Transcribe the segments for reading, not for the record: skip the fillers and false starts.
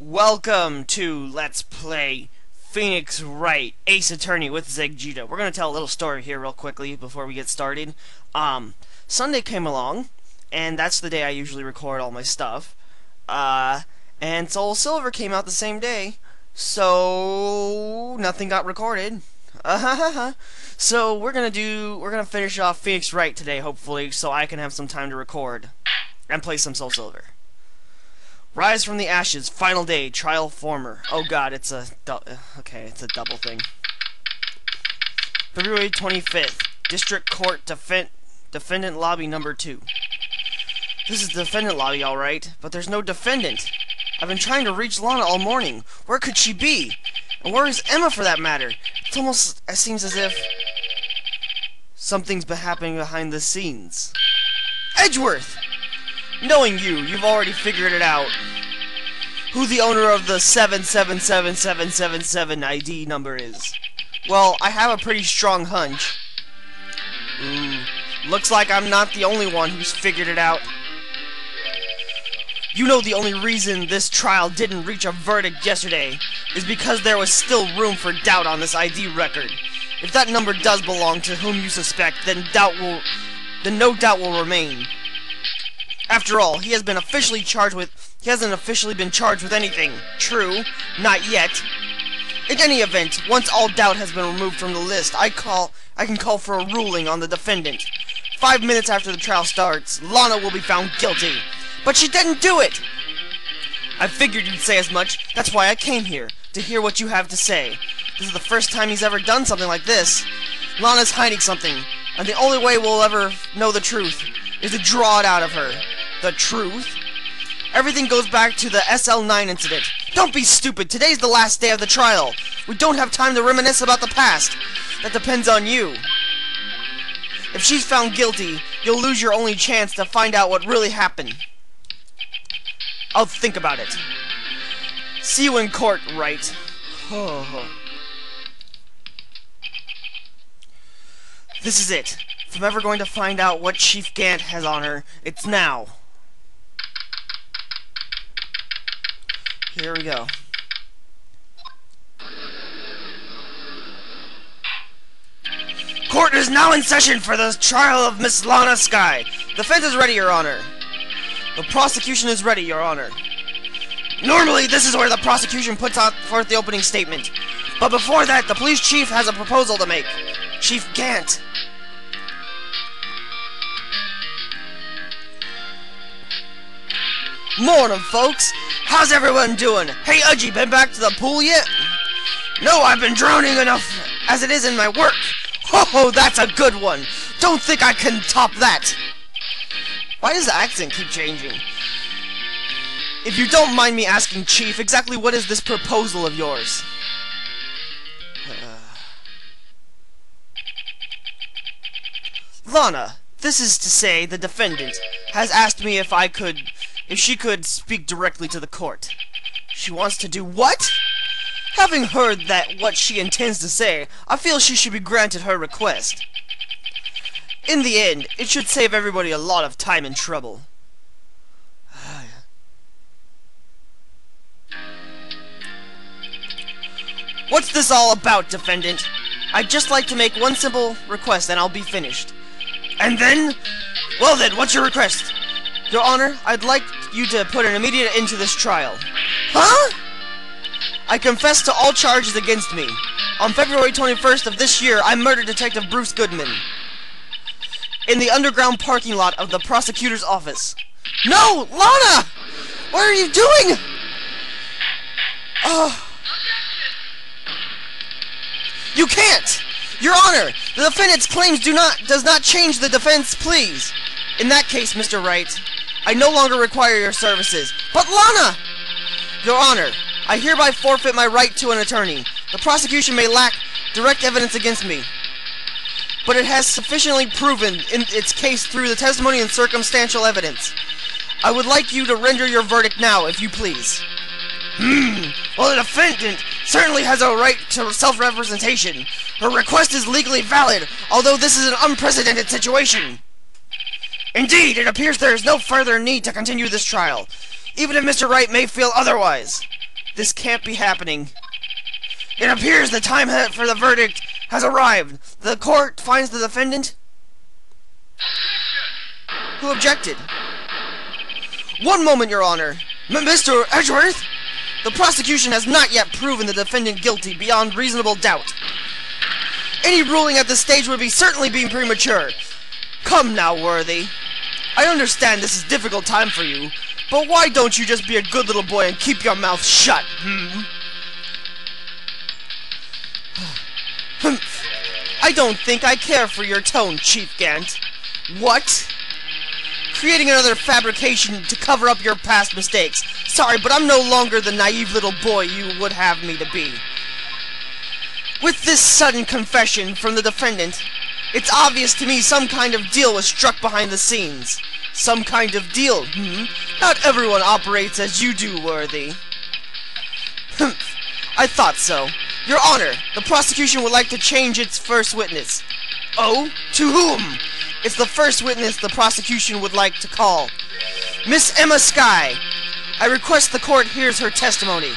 Welcome to Let's Play Phoenix Wright Ace Attorney with Zegita. We're going to tell a little story here real quickly before we get started. Sunday came along, and that's the day I usually record all my stuff. And Soul Silver came out the same day, so nothing got recorded. So we're gonna finish off Phoenix Wright today, hopefully, so I can have some time to record and play some Soul Silver. Rise from the Ashes, final day, trial former. Oh god, it's a double thing. February 25th, District Court Defendant Lobby number 2. This is the defendant lobby, alright, but there's no defendant. I've been trying to reach Lana all morning. Where could she be? And where is Emma, for that matter? It seems as if something's been happening behind the scenes. Edgeworth! Knowing you, you've already figured it out. Who the owner of the 777777 ID number is. Well, I have a pretty strong hunch. Looks like I'm not the only one who's figured it out. You know the only reason this trial didn't reach a verdict yesterday is because there was still room for doubt on this ID record. If that number does belong to whom you suspect, then no doubt will remain. After all, he hasn't officially been charged with anything. True, not yet. In any event, once all doubt has been removed from the list, I can call for a ruling on the defendant. 5 minutes after the trial starts, Lana will be found guilty. But she didn't do it! I figured you'd say as much. That's why I came here, to hear what you have to say. This is the first time he's ever done something like this. Lana's hiding something, and the only way we'll ever know the truth is to draw it out of her. The truth? Everything goes back to the SL9 incident. Don't be stupid. Today's the last day of the trial. We don't have time to reminisce about the past. That depends on you. If she's found guilty, you'll lose your only chance to find out what really happened. I'll think about it. See you in court, Wright. This is it. If I'm ever going to find out what Chief Gant has on her, it's now. Here we go. Court is now in session for the trial of Miss Lana Skye. Defense is ready, Your Honor. The prosecution is ready, Your Honor. Normally, this is where the prosecution puts forth the opening statement. But before that, the police chief has a proposal to make. Chief Gant. Morning, folks. How's everyone doing? Hey, Udgy, been back to the pool yet? No, I've been drowning enough as it is in my work. Ho, that's a good one. Don't think I can top that. Why does the accent keep changing? If you don't mind me asking, Chief, exactly what is this proposal of yours? Lana, this is to say the defendant has asked me if she could speak directly to the court. She wants to do what? Having heard what she intends to say, I feel she should be granted her request. In the end, it should save everybody a lot of time and trouble. What's this all about, defendant? I'd just like to make one simple request and I'll be finished. And then? Well then, what's your request? Your Honor, I'd like you to put an immediate end to this trial. Huh? I confess to all charges against me. On February 21st of this year, I murdered Detective Bruce Goodman in the underground parking lot of the prosecutor's office. No! Lana! What are you doing? You can't! Your Honor, the defendant's claims does not change the defense, please. In that case, Mr. Wright, I no longer require your services. But Lana! Your Honor, I hereby forfeit my right to an attorney. The prosecution may lack direct evidence against me, but it has sufficiently proven in its case through the testimony and circumstantial evidence. I would like you to render your verdict now, if you please. Well, the defendant certainly has a right to self-representation. Her request is legally valid, although this is an unprecedented situation. Indeed, it appears there is no further need to continue this trial, even if Mr. Wright may feel otherwise. This can't be happening. It appears the time for the verdict has arrived. The court finds the defendant... Who objected? One moment, Your Honor. Mr. Edgeworth? The prosecution has not yet proven the defendant guilty beyond reasonable doubt. Any ruling at this stage would certainly be premature. Come now, Worthy. I understand this is a difficult time for you, but why don't you just be a good little boy and keep your mouth shut, I don't think I care for your tone, Chief Gant. What? Creating another fabrication to cover up your past mistakes. Sorry, but I'm no longer the naive little boy you would have me to be. With this sudden confession from the defendant, it's obvious to me some kind of deal was struck behind the scenes. Some kind of deal, Not everyone operates as you do, Worthy. I thought so. Your Honor, the prosecution would like to change its first witness. Oh? To whom? It's the first witness the prosecution would like to call. Miss Emma Skye. I request the court hears her testimony.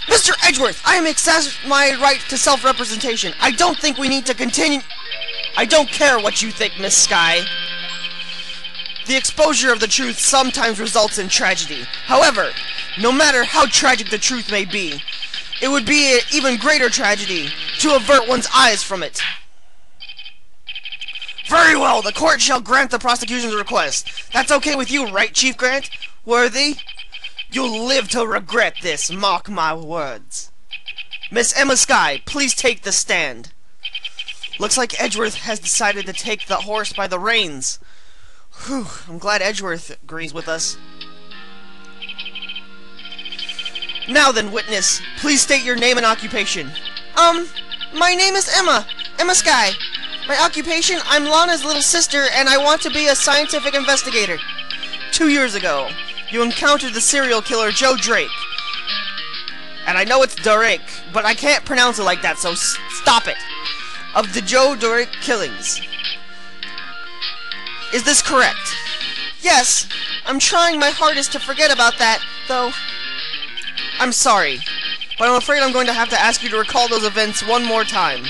Mr. Edgeworth, I am exercising my right to self-representation. I don't think we need to continue... I don't care what you think, Miss Skye. The exposure of the truth sometimes results in tragedy. However, no matter how tragic the truth may be, it would be an even greater tragedy to avert one's eyes from it. Very well, the court shall grant the prosecution's request. That's okay with you, right, Chief Grant? Worthy? You'll live to regret this, mark my words. Miss Emma Skye, please take the stand. Looks like Edgeworth has decided to take the horse by the reins. Whew, I'm glad Edgeworth agrees with us. Now then, witness, please state your name and occupation. My name is Emma Skye. My occupation, I'm Lana's little sister, and I want to be a scientific investigator. 2 years ago, you encountered the serial killer Joe Drake. And I know it's Drake, but I can't pronounce it like that, so stop it. Of the Joe Drake killings. Is this correct? Yes, I'm trying my hardest to forget about that, though. I'm sorry, but I'm afraid I'm going to have to ask you to recall those events one more time.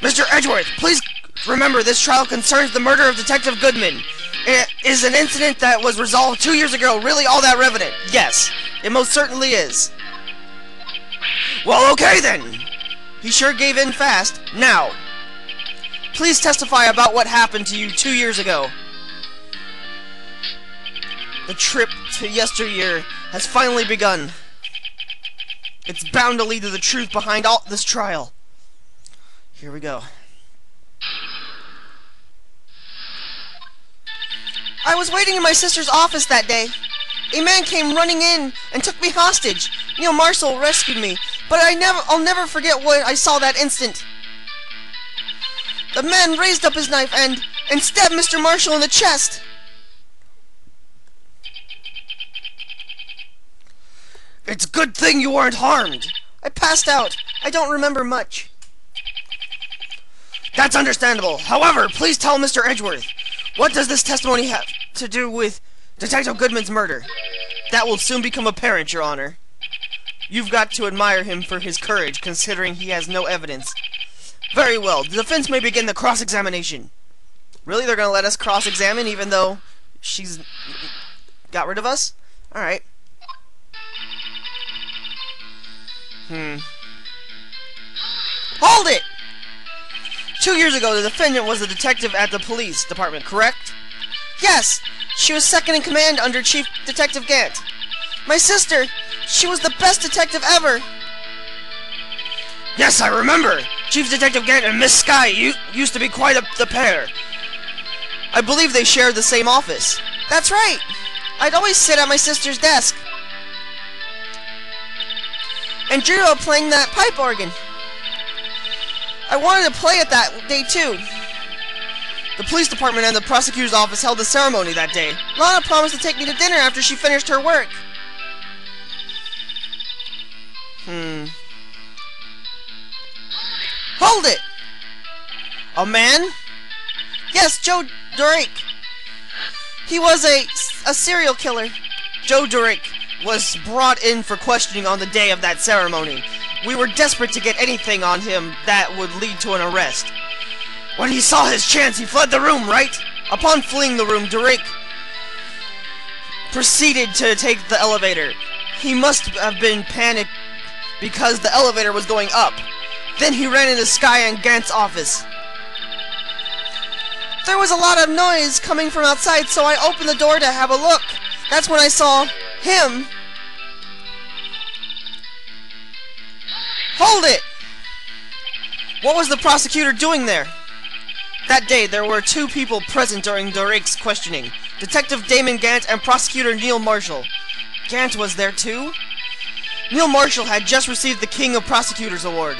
Mr. Edgeworth, please remember this trial concerns the murder of Detective Goodman. It is an incident that was resolved 2 years ago really all that relevant? Yes, it most certainly is. Well, okay then. He sure gave in fast. Now, please testify about what happened to you 2 years ago. The trip to yesteryear has finally begun. It's bound to lead to the truth behind all this trial. Here we go. I was waiting in my sister's office that day. A man came running in and took me hostage. Neil Marshall rescued me, but I'll never forget what I saw that instant. The man raised up his knife and stabbed Mr. Marshall in the chest. It's a good thing you weren't harmed. I passed out. I don't remember much. That's understandable. However, please tell Mr. Edgeworth, what does this testimony have to do with Detective Goodman's murder? That will soon become apparent, Your Honor. You've got to admire him for his courage, considering he has no evidence. Very well. The defense may begin the cross-examination. Really? They're going to let us cross-examine even though she's got rid of us? Alright. Hold it! 2 years ago, the defendant was a detective at the police department, correct? Yes! She was second in command under Chief Detective Gant. My sister! She was the best detective ever! Yes, I remember! Chief Detective Gant and Miss Skye used to be quite the pair. I believe they shared the same office. That's right! I'd always sit at my sister's desk. And drew up playing that pipe organ. I wanted to play it that day too. The police department and the prosecutor's office held a ceremony that day. Lana promised to take me to dinner after she finished her work. Hold it! A man? Yes, Joe Drake. He was a serial killer. Joe Drake. was brought in for questioning on the day of that ceremony. We were desperate to get anything on him that would lead to an arrest. When he saw his chance, he fled the room, right? Upon fleeing the room, Derek proceeded to take the elevator. He must have been panicked because the elevator was going up. Then he ran into Sky and Gant's office. There was a lot of noise coming from outside, so I opened the door to have a look. That's when I saw him. Hold it! What was the prosecutor doing there? That day, there were two people present during Derek's questioning. Detective Damon Gant and Prosecutor Neil Marshall. Gant was there too? Neil Marshall had just received the King of Prosecutors Award.